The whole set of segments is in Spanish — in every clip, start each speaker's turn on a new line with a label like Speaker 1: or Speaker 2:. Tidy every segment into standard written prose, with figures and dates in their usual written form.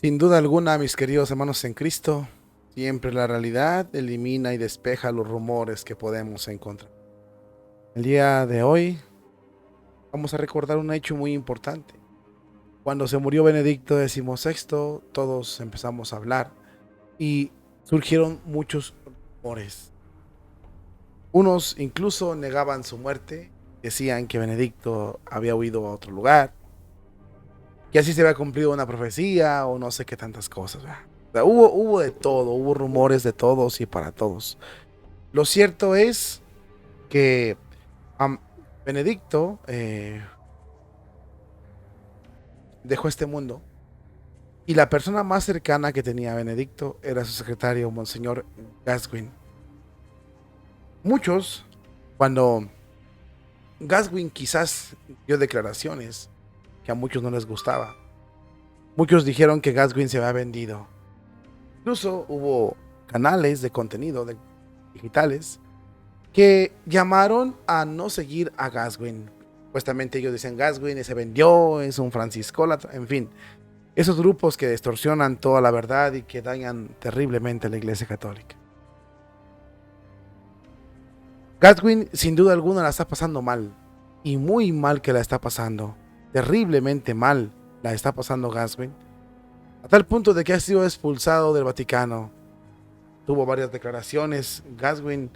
Speaker 1: Sin duda alguna, mis queridos hermanos en Cristo, siempre la realidad elimina y despeja los rumores que podemos encontrar. El día de hoy vamos a recordar un hecho muy importante. Cuando se murió Benedicto XVI, todos empezamos a hablar y surgieron muchos rumores. Unos incluso negaban su muerte, decían que Benedicto había huido a otro lugar, que así se había cumplido una profecía o no sé qué tantas cosas. ¿Verdad? O sea, hubo de todo, hubo rumores de todos y para todos. Lo cierto es que um, Benedicto dejó este mundo y la persona más cercana que tenía a Benedicto era su secretario, Monseñor Gaswin. Muchos, cuando Gaswin quizás dio declaraciones que a muchos no les gustaba, muchos dijeron que Gaswin se había vendido. Incluso hubo canales de contenido digitales que llamaron a no seguir a Gaswin. Supuestamente ellos decían Gaswin se vendió, es un franciscólatra, en fin. Esos grupos que distorsionan toda la verdad y que dañan terriblemente a la Iglesia Católica. Gaswin sin duda alguna la está pasando mal. Y muy mal que la está pasando. Terriblemente mal la está pasando Gaswin. A tal punto de que ha sido expulsado del Vaticano. Tuvo varias declaraciones. Gaswin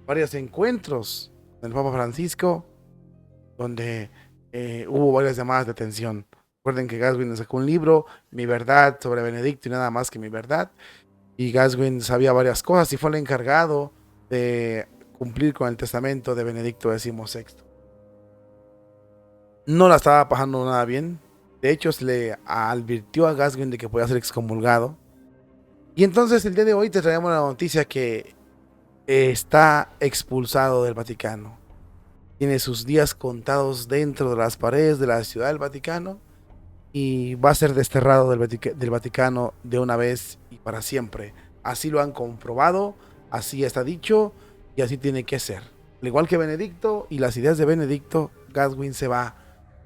Speaker 1: varios encuentros con el Papa Francisco, donde hubo varias llamadas de atención. Recuerden que Gaswin sacó un libro, Mi Verdad, sobre Benedicto y nada más que Mi Verdad. Y Gaswin sabía varias cosas y fue el encargado de cumplir con el testamento de Benedicto XVI. No la estaba pasando nada bien. De hecho, se le advirtió a Gaswin de que podía ser excomulgado. Y entonces el día de hoy te traemos la noticia que está expulsado del Vaticano. Tiene sus días contados dentro de las paredes de la ciudad del Vaticano y va a ser desterrado del Vaticano de una vez y para siempre. Así lo han comprobado, así está dicho y así tiene que ser. Al igual que Benedicto y las ideas de Benedicto, Gaswin se va.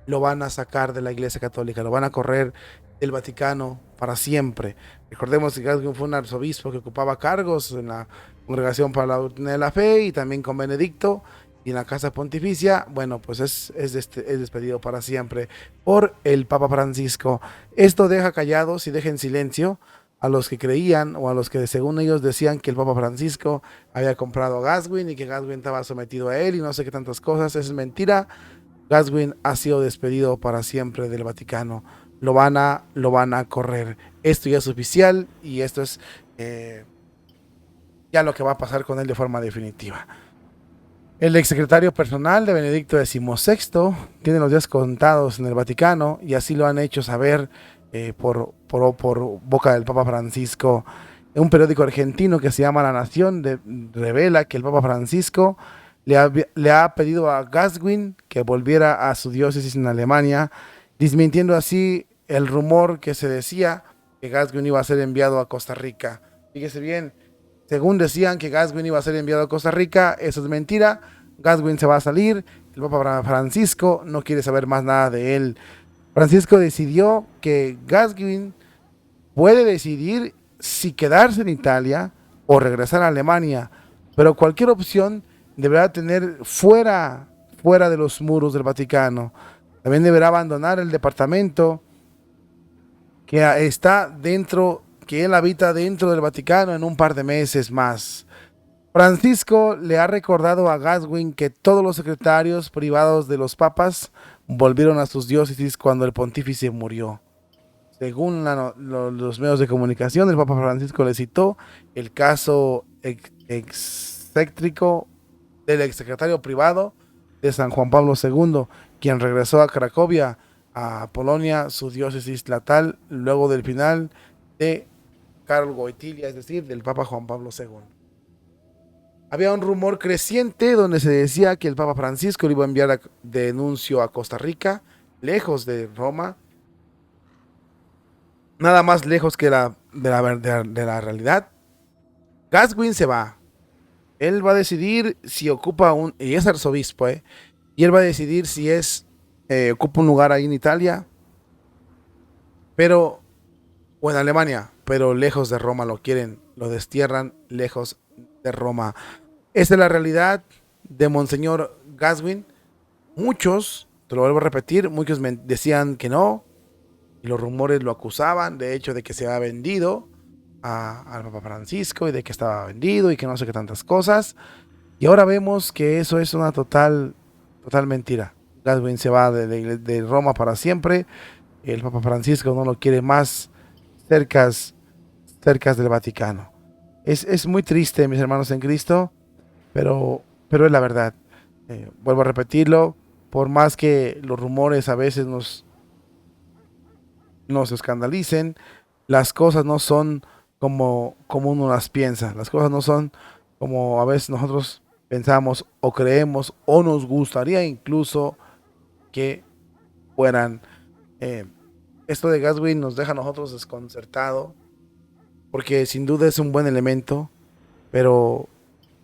Speaker 1: Lo van a sacar de la Iglesia Católica, lo van a correr del Vaticano para siempre. Recordemos que Gaswin fue un arzobispo que ocupaba cargos en la Congregación para la Doctrina de la Fe y también con Benedicto y en la Casa Pontificia. Bueno, pues es despedido para siempre por el Papa Francisco. Esto deja callados y deja en silencio a los que creían o a los que según ellos decían que el Papa Francisco había comprado a Gaswin y que Gaswin estaba sometido a él y no sé qué tantas cosas. Es mentira. Gaswin ha sido despedido para siempre del Vaticano. Lo van a correr. Esto ya es oficial y esto es ya lo que va a pasar con él de forma definitiva. El exsecretario personal de Benedicto XVI tiene los días contados en el Vaticano y así lo han hecho saber por boca del Papa Francisco. Un periódico argentino que se llama La Nación revela que el Papa Francisco le ha pedido a Gaswin que volviera a su diócesis en Alemania, desmintiendo así el rumor que se decía que Gaswin iba a ser enviado a Costa Rica. Fíjese bien, según decían que Gaswin iba a ser enviado a Costa Rica, eso es mentira. Gaswin se va a salir, el Papa Francisco no quiere saber más nada de él. Francisco decidió que Gaswin puede decidir si quedarse en Italia o regresar a Alemania, pero cualquier opción deberá tener fuera de los muros del Vaticano. También deberá abandonar el departamento que está dentro, que él habita dentro del Vaticano en un par de meses más. Francisco le ha recordado a Gaswin que todos los secretarios privados de los papas volvieron a sus diócesis cuando el pontífice murió. Según los medios de comunicación, el Papa Francisco le citó el caso excéntrico del exsecretario privado de San Juan Pablo II, quien regresó a Cracovia, a Polonia, su diócesis natal, luego del final de Karol Wojtyła, es decir, del Papa Juan Pablo II. Había un rumor creciente donde se decía que el Papa Francisco le iba a enviar de nuncio a Costa Rica, lejos de Roma, nada más lejos que de la realidad. Gaswin se va. Él va a decidir si ocupa y es arzobispo, y él va a decidir si ocupa un lugar ahí en Italia pero, o en Alemania, pero lejos de Roma lo quieren, lo destierran lejos de Roma. Esa es la realidad de Monseñor Gaswin. Muchos, te lo vuelvo a repetir, muchos me decían que no, y los rumores lo acusaban, de hecho, de que se había vendido al Papa Francisco y de que estaba vendido y que no sé qué tantas cosas. Y ahora vemos que eso es una total mentira. Gaswin se va de Roma para siempre. El Papa Francisco no lo quiere más cerca del Vaticano. Es muy triste, mis hermanos en Cristo, pero es la verdad. Vuelvo a repetirlo, por más que los rumores a veces nos escandalicen, las cosas no son como uno las piensa, las cosas no son como a veces nosotros pensamos o creemos o nos gustaría incluso que fueran. Eh, Esto de Gaswin nos deja a nosotros desconcertado, porque sin duda es un buen elemento, pero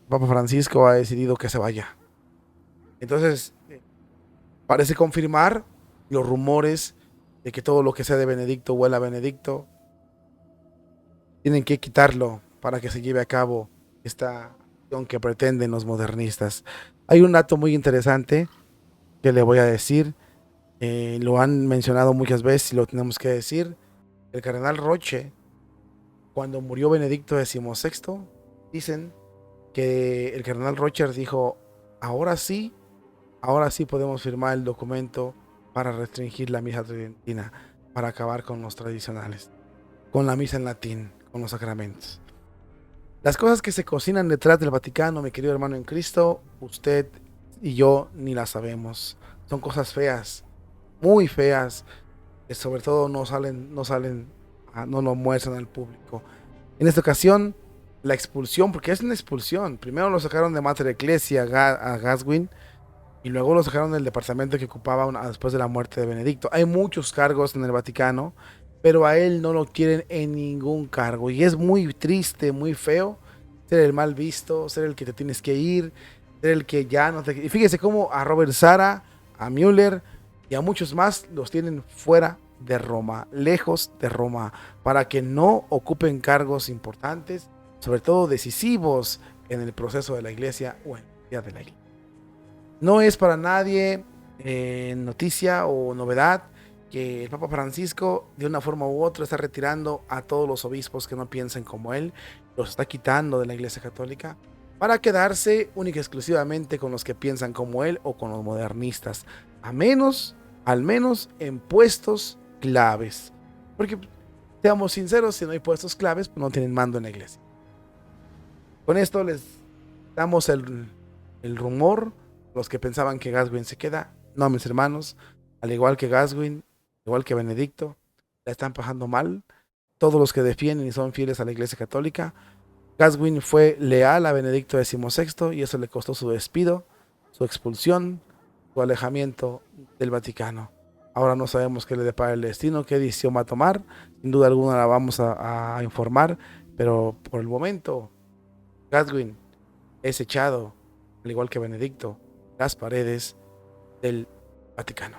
Speaker 1: Papa Francisco ha decidido que se vaya. Entonces, parece confirmar los rumores de que todo lo que sea de Benedicto huela a Benedicto. Tienen que quitarlo para que se lleve a cabo esta acción que pretenden los modernistas. Hay un dato muy interesante que le voy a decir. Lo han mencionado muchas veces y lo tenemos que decir. El cardenal Roche, cuando murió Benedicto XVI, dicen que el cardenal Rocher dijo, ahora sí, ahora sí podemos firmar el documento para restringir la misa tridentina, para acabar con los tradicionales, con la misa en latín, con los sacramentos. Las cosas que se cocinan detrás del Vaticano, mi querido hermano en Cristo, usted y yo ni las sabemos. Son cosas feas, muy feas, que sobre todo no lo muestran al público. En esta ocasión, la expulsión, porque es una expulsión. Primero lo sacaron de Mater Ecclesia a Gaswin y luego lo sacaron del departamento que ocupaba después de la muerte de Benedicto. Hay muchos cargos en el Vaticano, pero a él no lo quieren en ningún cargo. Y es muy triste, muy feo ser el mal visto, ser el que te tienes que ir, ser el que ya no te... Y fíjese cómo a Robert Sara, a Müller y a muchos más los tienen fuera de Roma, lejos de Roma, para que no ocupen cargos importantes, sobre todo decisivos en el proceso de la iglesia o en la vida de la iglesia. No es para nadie noticia o novedad que el Papa Francisco de una forma u otra está retirando a todos los obispos que no piensen como él, los está quitando de la Iglesia Católica para quedarse única y exclusivamente con los que piensan como él o con los modernistas, al menos en puestos claves. Porque seamos sinceros, si no hay puestos claves, pues no tienen mando en la iglesia. Con esto les damos el rumor. Los que pensaban que Gaswin se queda, no, mis hermanos, al igual que Gaswin, igual que Benedicto, la están pasando mal. Todos los que defienden y son fieles a la Iglesia Católica. Gaswin fue leal a Benedicto XVI y eso le costó su despido, su expulsión, su alejamiento del Vaticano. Ahora no sabemos qué le depara el destino, qué decisión va a tomar. Sin duda alguna la vamos a informar, pero por el momento Gaswin es echado, al igual que Benedicto, las paredes del Vaticano.